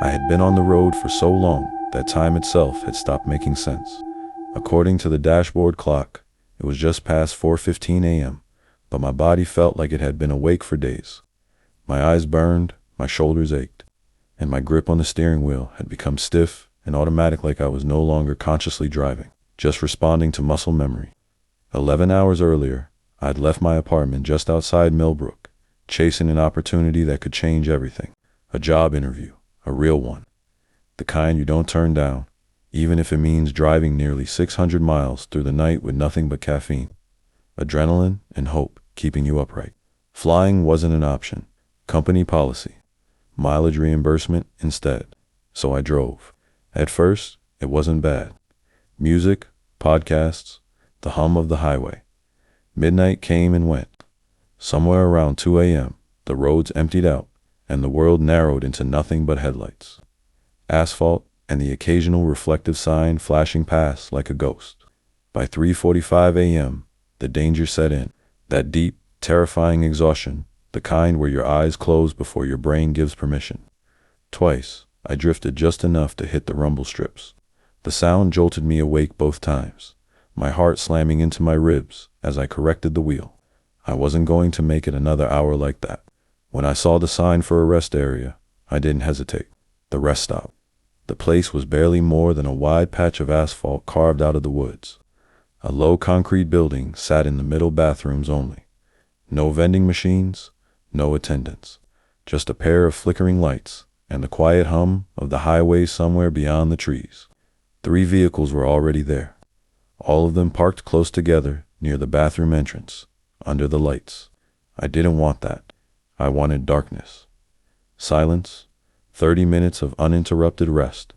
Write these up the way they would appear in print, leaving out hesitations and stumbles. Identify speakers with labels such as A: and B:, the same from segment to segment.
A: I had been on the road for so long that time itself had stopped making sense. According to the dashboard clock, it was just past 4:15 a.m., but my body felt like it had been awake for days. My eyes burned, my shoulders ached, and my grip on the steering wheel had become stiff and automatic, like I was no longer consciously driving, just responding to muscle memory. 11 hours earlier, I'd left my apartment just outside Millbrook, chasing an opportunity that could change everything. A job interview, a real one. The kind you don't turn down, even if it means driving nearly 600 miles through the night with nothing but caffeine, adrenaline, and hope keeping you upright. Flying wasn't an option. Company policy. Mileage reimbursement instead. So I drove. At first, it wasn't bad. Music, podcasts, the hum of the highway. Midnight came and went. Somewhere around 2 a.m., the roads emptied out, and the world narrowed into nothing but headlights, asphalt, and the occasional reflective sign flashing past like a ghost. By 3:45 a.m., the danger set in. That deep, terrifying exhaustion, the kind where your eyes close before your brain gives permission. Twice, I drifted just enough to hit the rumble strips. The sound jolted me awake both times, my heart slamming into my ribs as I corrected the wheel. I wasn't going to make it another hour like that. When I saw the sign for a rest area, I didn't hesitate. The rest stop. The place was barely more than a wide patch of asphalt carved out of the woods. A low concrete building sat in the middle, bathrooms only. No vending machines, no attendants. Just a pair of flickering lights and the quiet hum of the highway somewhere beyond the trees. 3 vehicles were already there, all of them parked close together near the bathroom entrance, under the lights. I didn't want that. I wanted darkness. Silence. 30 minutes of uninterrupted rest.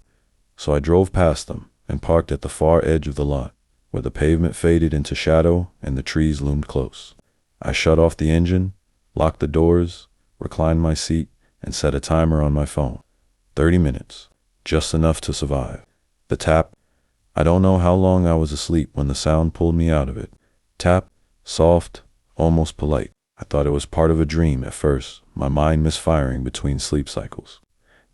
A: So I drove past them and parked at the far edge of the lot, where the pavement faded into shadow and the trees loomed close. I shut off the engine, locked the doors, reclined my seat, and set a timer on my phone. 30 minutes. Just enough to survive. The tap. I don't know how long I was asleep when the sound pulled me out of it. Tap. Soft, almost polite. I thought it was part of a dream at first, my mind misfiring between sleep cycles.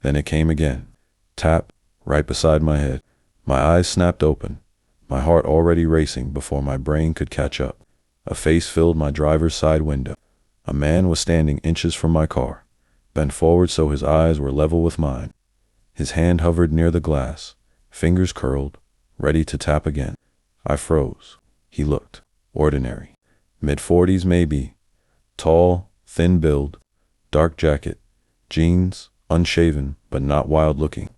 A: Then it came again. Tap, right beside my head. My eyes snapped open, my heart already racing before my brain could catch up. A face filled my driver's side window. A man was standing inches from my car, bent forward so his eyes were level with mine. His hand hovered near the glass, fingers curled, ready to tap again. I froze. He looked ordinary. Mid-40s maybe. Tall, thin build, dark jacket, jeans, unshaven but not wild looking.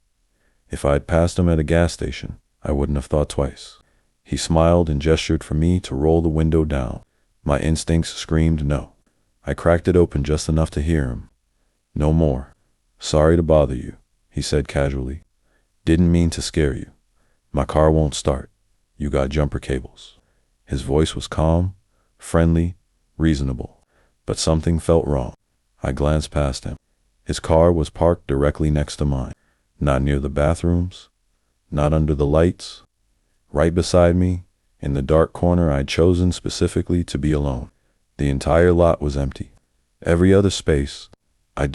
A: If I had passed him at a gas station, I wouldn't have thought twice. He smiled and gestured for me to roll the window down. My instincts screamed no. I cracked it open just enough to hear him. No more. Sorry to bother you, he said casually. Didn't mean to scare you. My car won't start. You got jumper cables. His voice was calm, friendly, reasonable, but something felt wrong. I glanced past him. His car was parked directly next to mine, not near the bathrooms, not under the lights. Right beside me, in the dark corner I'd chosen specifically to be alone. The entire lot was empty. Every other space. I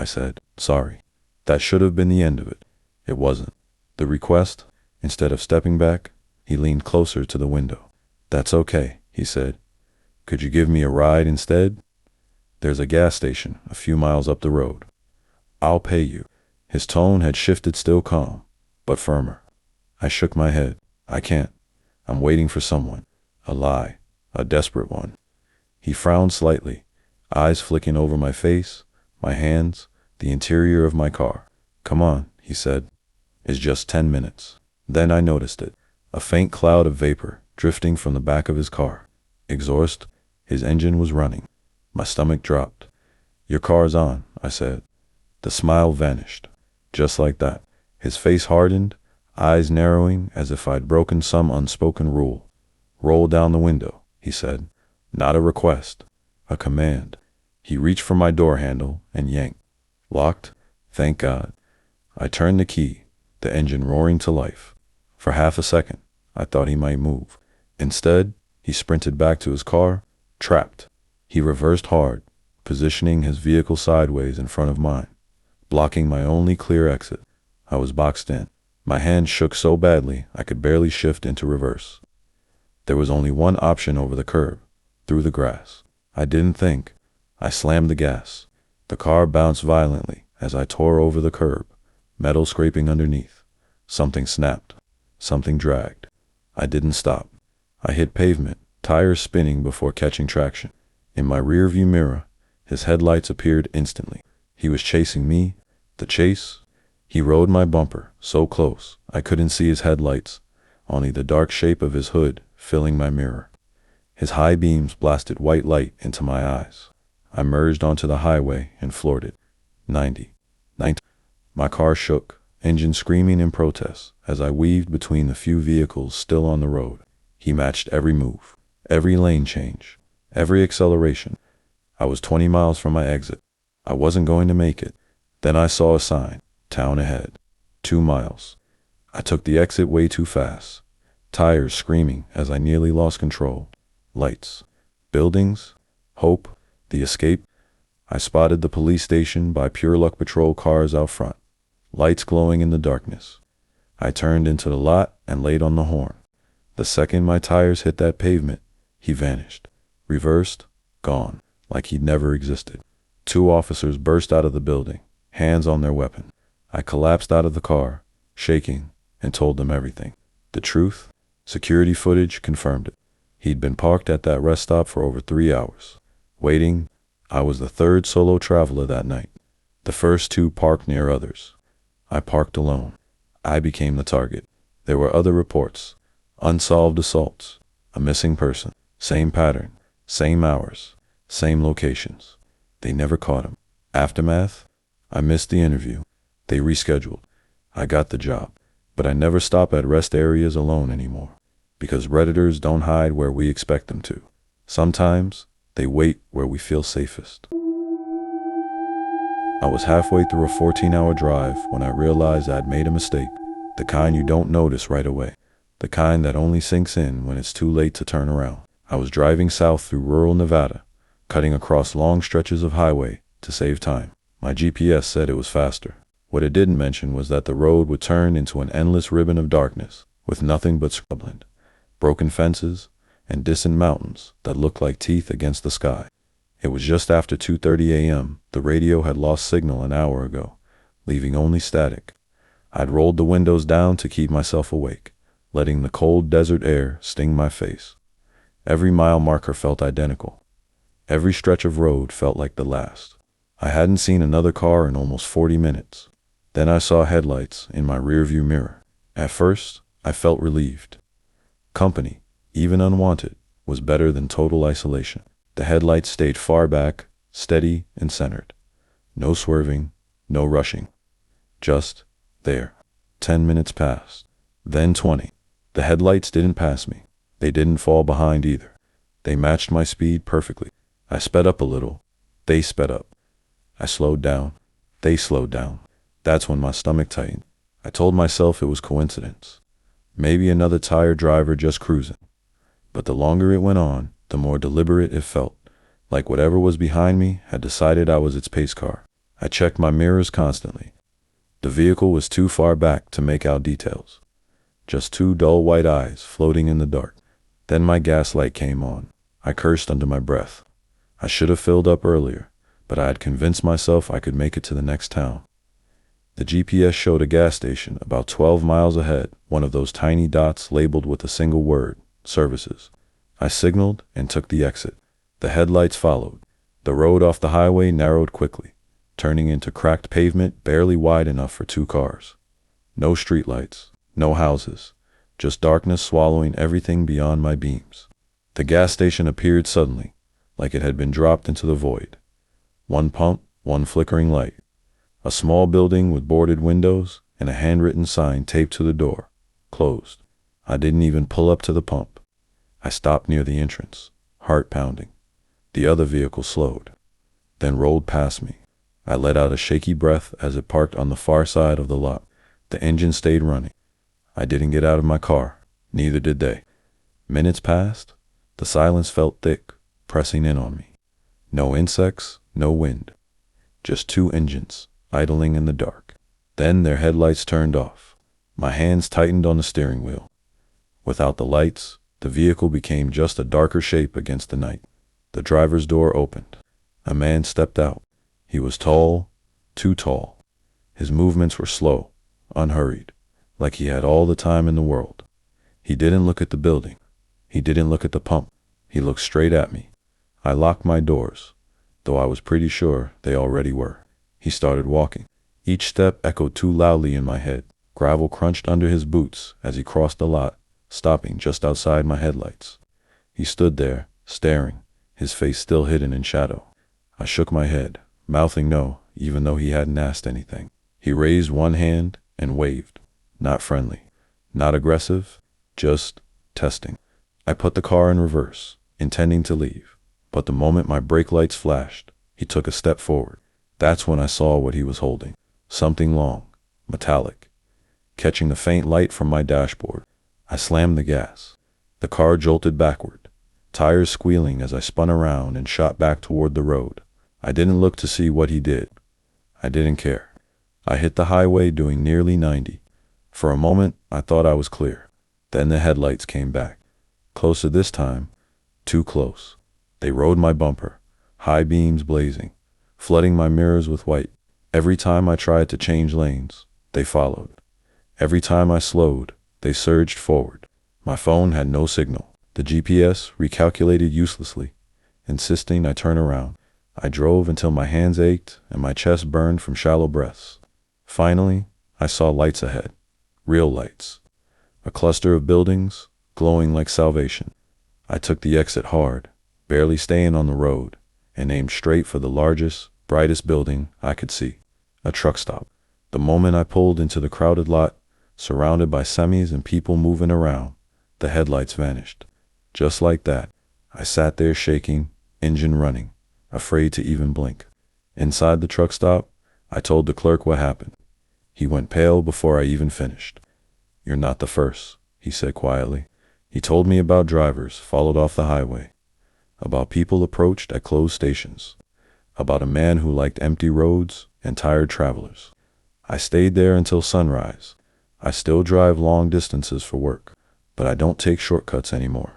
A: said, sorry. That should have been the end of it. It wasn't. The request, instead of stepping back, he leaned closer to the window. That's okay, he said. Could you give me a ride instead? There's a gas station a few miles up the road. I'll pay you. His tone had shifted, still calm, but firmer. I shook my head. I can't. I'm waiting for someone. A lie. A desperate one. He frowned slightly, eyes flicking over my face, my hands, the interior of my car. Come on, he said. It's just 10 minutes. Then I noticed it. A faint cloud of vapor drifting from the back of his car. Exhaust. His engine was running. My stomach dropped. Your car's on, I said. The smile vanished. Just like that. His face hardened, eyes narrowing as if I'd broken some unspoken rule. Roll down the window, he said. Not a request. A command. He reached for my door handle and yanked. Locked? Thank God. I turned the key, the engine roaring to life. For half a second, I thought he might move. Instead, he sprinted back to his car, trapped. He reversed hard, positioning his vehicle sideways in front of mine. blocking my only clear exit. I was boxed in. My hand shook so badly I could barely shift into reverse. There was only one option over the curb, through the grass. I didn't think. I slammed the gas. The car bounced violently as I tore over the curb, metal scraping underneath. Something snapped. Something dragged. I didn't stop. I hit pavement, tires spinning before catching traction. In my rearview mirror, his headlights appeared instantly. He was chasing me. The chase? He rode my bumper, so close I couldn't see his headlights, only the dark shape of his hood filling my mirror. His high beams blasted white light into my eyes. I merged onto the highway and floored it. 90. 90. My car shook, engine screaming in protest as I weaved between the few vehicles still on the road. He matched every move, every lane change, every acceleration. I was 20 miles from my exit. I wasn't going to make it. Then I saw a sign, town ahead, 2 miles. I took the exit way too fast, tires screaming as I nearly lost control. Lights, buildings, hope, the escape. I spotted the police station by Pure Luck patrol cars out front, lights glowing in the darkness. I turned into the lot and laid on the horn. The second my tires hit that pavement, he vanished, reversed, gone, like he'd never existed. 2 officers burst out of the building, hands on their weapon. I collapsed out of the car, shaking, and told them everything. The truth? Security footage confirmed it. He'd been parked at that rest stop for over 3 hours. Waiting, I was the 3rd solo traveler that night. The first 2 parked near others. I parked alone. I became the target. There were other reports. Unsolved assaults. A missing person. Same pattern. Same hours. Same locations. They never caught him. Aftermath? I missed the interview. They rescheduled. I got the job. But I never stop at rest areas alone anymore. Because Redditors don't hide where we expect them to. Sometimes, they wait where we feel safest. I was halfway through a 14-hour drive when I realized I'd made a mistake. The kind you don't notice right away. The kind that only sinks in when it's too late to turn around. I was driving south through rural Nevada, cutting across long stretches of highway to save time. My GPS said it was faster. What it didn't mention was that the road would turn into an endless ribbon of darkness, with nothing but scrubland, broken fences, and distant mountains that looked like teeth against the sky. It was just after 2:30 a.m. The radio had lost signal an hour ago, leaving only static. I'd rolled the windows down to keep myself awake, letting the cold desert air sting my face. Every mile marker felt identical. Every stretch of road felt like the last. I hadn't seen another car in almost 40 minutes. Then I saw headlights in my rearview mirror. At first, I felt relieved. Company, even unwanted, was better than total isolation. The headlights stayed far back, steady and centered. No swerving, no rushing. Just there. 10 minutes passed. Then 20. The headlights didn't pass me. They didn't fall behind either. They matched my speed perfectly. I sped up a little. They sped up. I slowed down. They slowed down. That's when my stomach tightened. I told myself it was coincidence. Maybe another tired driver just cruising. But the longer it went on, the more deliberate it felt, like whatever was behind me had decided I was its pace car. I checked my mirrors constantly. The vehicle was too far back to make out details. Just 2 dull white eyes floating in the dark. Then my gas light came on. I cursed under my breath. I should have filled up earlier, but I had convinced myself I could make it to the next town. The GPS showed a gas station about 12 miles ahead, one of those tiny dots labeled with a single word, services. I signaled and took the exit. The headlights followed. The road off the highway narrowed quickly, turning into cracked pavement barely wide enough for 2 cars. No streetlights, no houses, just darkness swallowing everything beyond my beams. The gas station appeared suddenly, like it had been dropped into the void. 1 pump, 1 flickering light. A small building with boarded windows and a handwritten sign taped to the door, closed. I didn't even pull up to the pump. I stopped near the entrance, heart pounding. The other vehicle slowed, then rolled past me. I let out a shaky breath as it parked on the far side of the lot. The engine stayed running. I didn't get out of my car. Neither did they. Minutes passed. The silence felt thick, pressing in on me. No insects, no wind. Just 2 engines, idling in the dark. Then their headlights turned off. My hands tightened on the steering wheel. Without the lights, the vehicle became just a darker shape against the night. The driver's door opened. A man stepped out. He was tall, too tall. His movements were slow, unhurried, like he had all the time in the world. He didn't look at the building. He didn't look at the pump. He looked straight at me. I locked my doors, though I was pretty sure they already were. He started walking. Each step echoed too loudly in my head. Gravel crunched under his boots as he crossed the lot, stopping just outside my headlights. He stood there, staring, his face still hidden in shadow. I shook my head, mouthing no, even though he hadn't asked anything. He raised one hand and waved. Not friendly, not aggressive, just testing. I put the car in reverse, intending to leave. But the moment my brake lights flashed, he took a step forward. That's when I saw what he was holding. Something long, metallic, catching the faint light from my dashboard. I slammed the gas. The car jolted backward, tires squealing as I spun around and shot back toward the road. I didn't look to see what he did. I didn't care. I hit the highway doing nearly 90. For a moment, I thought I was clear. Then the headlights came back. Closer this time, too close. They rode my bumper, high beams blazing, flooding my mirrors with white. Every time I tried to change lanes, they followed. Every time I slowed, they surged forward. My phone had no signal. The GPS recalculated uselessly, insisting I turn around. I drove until my hands ached and my chest burned from shallow breaths. Finally, I saw lights ahead. Real lights. A cluster of buildings, glowing like salvation. I took the exit hard, barely staying on the road, and aimed straight for the largest, brightest building I could see. A truck stop. The moment I pulled into the crowded lot, surrounded by semis and people moving around, the headlights vanished. Just like that, I sat there shaking, engine running, afraid to even blink. Inside the truck stop, I told the clerk what happened. He went pale before I even finished. "You're not the first," he said quietly. He told me about drivers followed off the highway, about people approached at closed stations, about a man who liked empty roads and tired travelers. I stayed there until sunrise. I still drive long distances for work, but I don't take shortcuts anymore.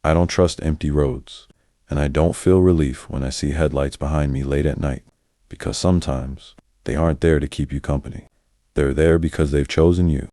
A: I don't trust empty roads, and I don't feel relief when I see headlights behind me late at night, because sometimes they aren't there to keep you company. They're there because they've chosen you.